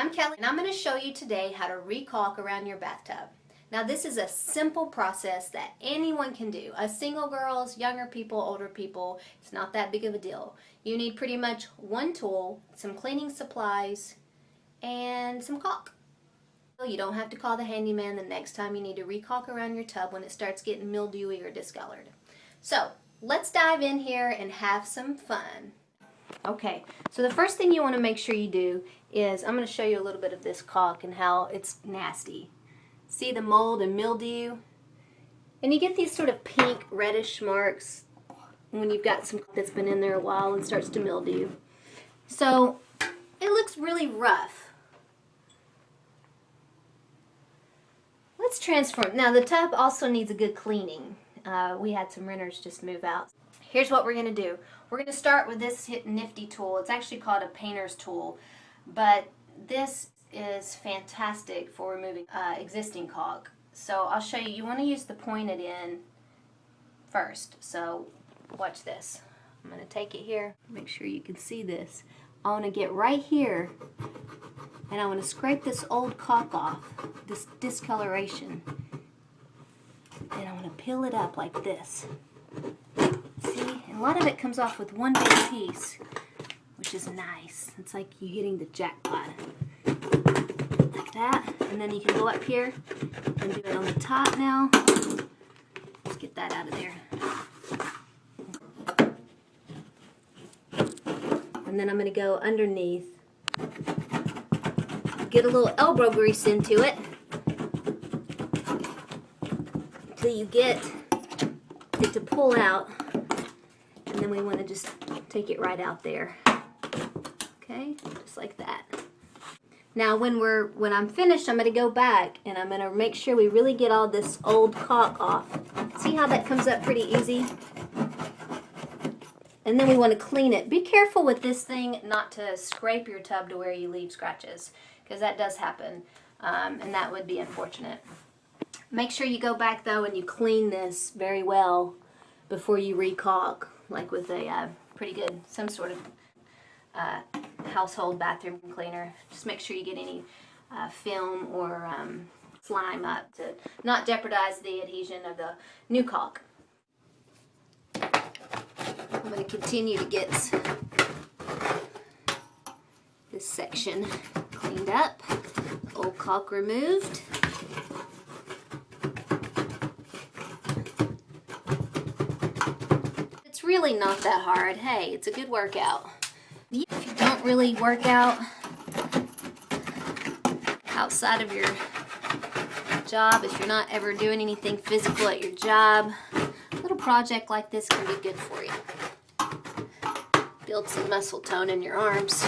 I'm Kelly and I'm going to show you today how to re-caulk around your bathtub. Now this is a simple process that anyone can do. Us single girls, younger people, older people, it's not that big of a deal. You need pretty much one tool, some cleaning supplies, and some caulk. You don't have to call the handyman the next time you need to re-caulk around your tub when it starts getting mildewy or discolored. So let's dive in here and have some fun. Okay, so the first thing you want to make sure you do is, I'm going to show you a little bit of this caulk and how it's nasty. See the mold and mildew? And you get these sort of pink reddish marks when you've got some that's been in there a while and starts to mildew. So it looks really rough. Let's transform. Now the tub also needs a good cleaning. We had some renters just move out. Here's what we're going to do. We're going to start with this nifty tool. It's actually called a painter's tool, but this is fantastic for removing existing caulk. So I'll show you. You want to use the pointed end first. So watch this. I'm going to take it here. Make sure you can see this. I want to get right here and I want to scrape this old caulk off, this discoloration. And I want to peel it up like this. See, and a lot of it comes off with one big piece, which is nice. It's like you hitting the jackpot. Like that. And then you can go up here and do it on the top now. Let's get that out of there. And then I'm going to go underneath. Get a little elbow grease into it until you get it to pull out. And then we want to just take it right out there. Okay, just like that. Now when I'm finished, I'm going to go back and I'm going to make sure we really get all this old caulk off. See how that comes up pretty easy? And then we want to clean it. Be careful with this thing not to scrape your tub to where you leave scratches, because that does happen, and that would be unfortunate. Make sure you go back though and you clean this very well before you re-caulk, like with a pretty good, some sort of household bathroom cleaner. Just make sure you get any film or slime up to not jeopardize the adhesion of the new caulk. I'm going to continue to get this section cleaned up, old caulk removed. It's really not that hard. Hey, it's a good workout. If you don't really work out outside of your job, if you're not ever doing anything physical at your job, a little project like this can be good for you. Build some muscle tone in your arms.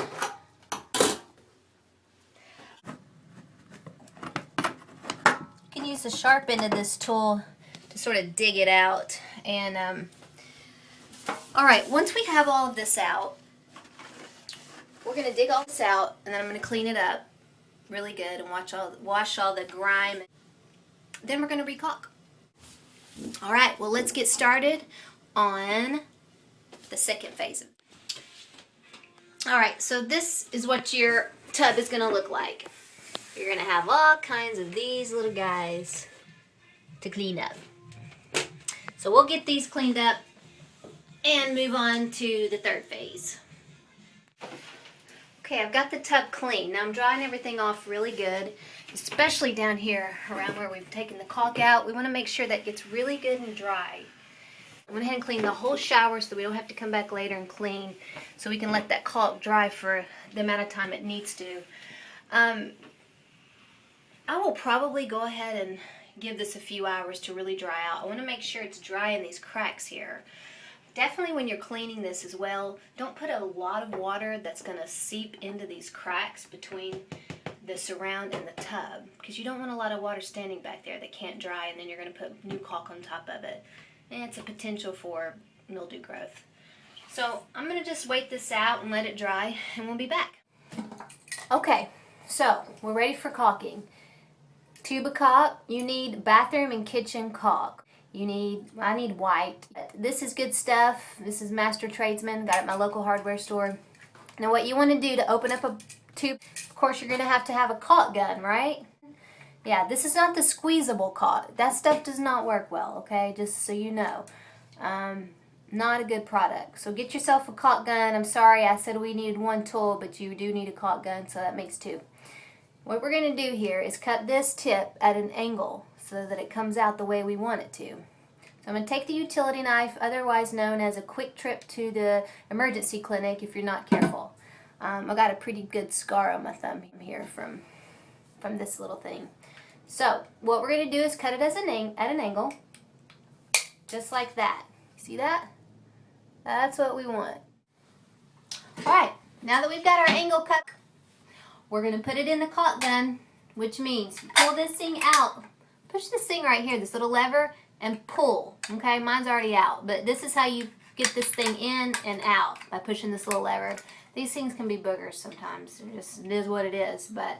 You can use the sharp end of this tool to sort of dig it out. And alright, once we have all of this out, we're going to dig all this out and then I'm going to clean it up really good and wash all the grime. Then we're going to re-caulk. Alright, well let's get started on the second phase of it. Alright, so this is what your tub is going to look like. You're going to have all kinds of these little guys to clean up. So we'll get these cleaned up and move on to the third phase. Okay, I've got the tub clean. Now I'm drying everything off really good, especially down here around where we've taken the caulk out. We want to make sure that gets really good and dry. I went ahead and cleaned the whole shower so we don't have to come back later and clean, so we can let that caulk dry for the amount of time it needs to. I will probably go ahead and give this a few hours to really dry out. I want to make sure it's dry in these cracks here. Definitely when you're cleaning this as well, don't put a lot of water that's going to seep into these cracks between the surround and the tub, because you don't want a lot of water standing back there that can't dry and then you're going to put new caulk on top of it. And it's a potential for mildew growth. So I'm going to just wait this out and let it dry and we'll be back. Okay, so we're ready for caulking. Tube of caulk, you need bathroom and kitchen caulk. I need white. This is good stuff. This is Master Tradesman, got it at my local hardware store. Now what you want to do to open up a too. Of course, you're gonna have to have a caulk gun, right? Yeah, this is not the squeezable caulk. That stuff does not work well, okay? Just so you know. Not a good product. So get yourself a caulk gun. I'm sorry I said we needed one tool, but you do need a caulk gun, so that makes two. What we're going to do here is cut this tip at an angle so that it comes out the way we want it to. So I'm going to take the utility knife, otherwise known as a quick trip to the emergency clinic if you're not careful. I got a pretty good scar on my thumb here from this little thing. So what we're going to do is cut it at an angle, just like that. See that? That's what we want. Alright, now that we've got our angle cut, we're going to put it in the caulk gun, which means you pull this thing out. Push this thing right here, this little lever, and pull. Okay, mine's already out, but this is how you get this thing in and out, by pushing this little lever. These things can be boogers sometimes. It is what it is, but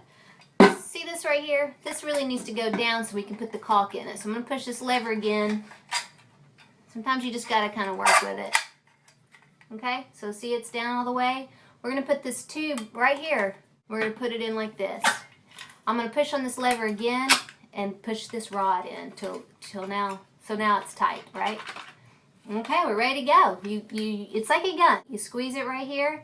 see this right here? This really needs to go down so we can put the caulk in it. So I'm going to push this lever again. Sometimes you just got to kind of work with it. Okay, so see it's down all the way. We're going to put this tube right here. We're going to put it in like this. I'm going to push on this lever again and push this rod in till now. So now it's tight, right? Okay, we're ready to go. It's like a gun. You squeeze it right here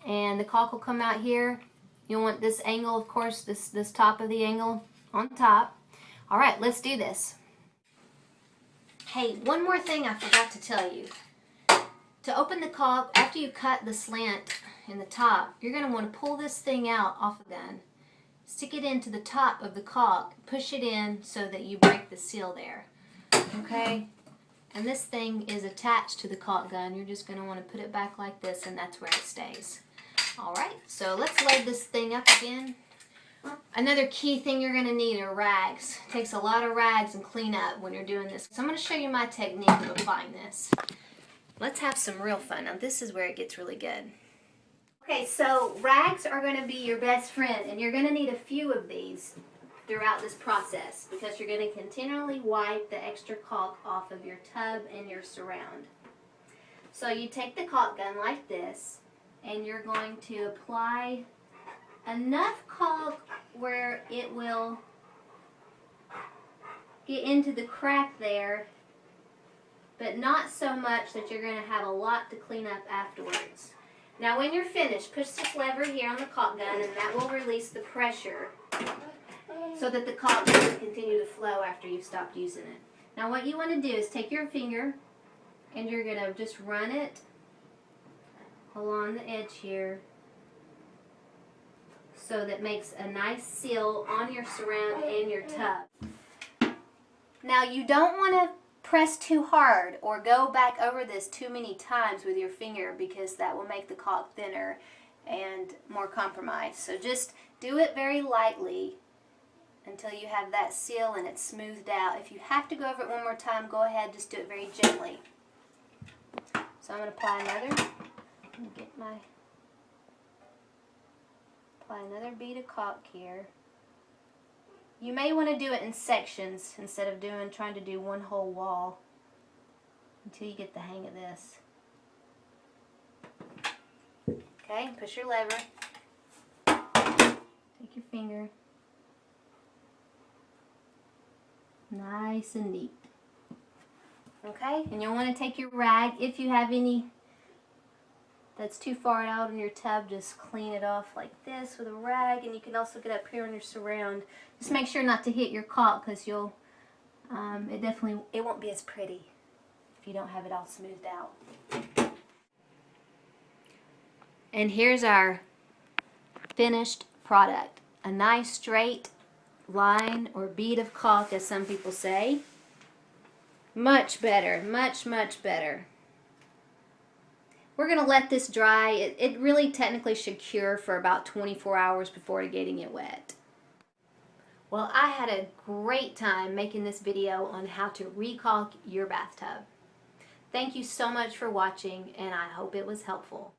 and the caulk will come out here. You'll want this angle, of course, this top of the angle on top. All right, let's do this. Hey, one more thing I forgot to tell you. To open the caulk, after you cut the slant in the top, you're going to want to pull this thing out off the gun. Stick it into the top of the caulk, push it in so that you break the seal there. Okay? And this thing is attached to the caulk gun. You're just going to want to put it back like this, and that's where it stays. Alright, so let's load this thing up again. Another key thing you're going to need are rags. It takes a lot of rags and clean up when you're doing this. So I'm going to show you my technique of applying this. Let's have some real fun. Now this is where it gets really good. Okay, so rags are going to be your best friend, and you're going to need a few of these throughout this process because you're going to continually wipe the extra caulk off of your tub and your surround. So you take the caulk gun like this, and you're going to apply enough caulk where it will get into the crack there, but not so much that you're going to have a lot to clean up afterwards. Now when you're finished, push this lever here on the caulk gun and that will release the pressure so that the caulk doesn't continue to flow after you've stopped using it. Now what you want to do is take your finger and you're going to just run it along the edge here so that makes a nice seal on your surround and your tub. Now you don't want to press too hard or go back over this too many times with your finger because that will make the caulk thinner and more compromised. So just do it very lightly until you have that seal and it's smoothed out. If you have to go over it one more time, go ahead, just do it very gently. So I'm going to apply another bead of caulk here. You may want to do it in sections instead of trying to do one whole wall until you get the hang of this. Okay, push your lever. Take your finger. Nice and neat. Okay, and you'll want to take your rag. If you have any that's too far out in your tub, just clean it off like this with a rag, and you can also get up here on your surround. Just make sure not to hit your caulk because it won't be as pretty if you don't have it all smoothed out. And here's our finished product. A nice straight line or bead of caulk, as some people say. Much better, much, much better. We're going to let this dry. It really technically should cure for about 24 hours before getting it wet. Well, I had a great time making this video on how to re-caulk your bathtub. Thank you so much for watching, and I hope it was helpful.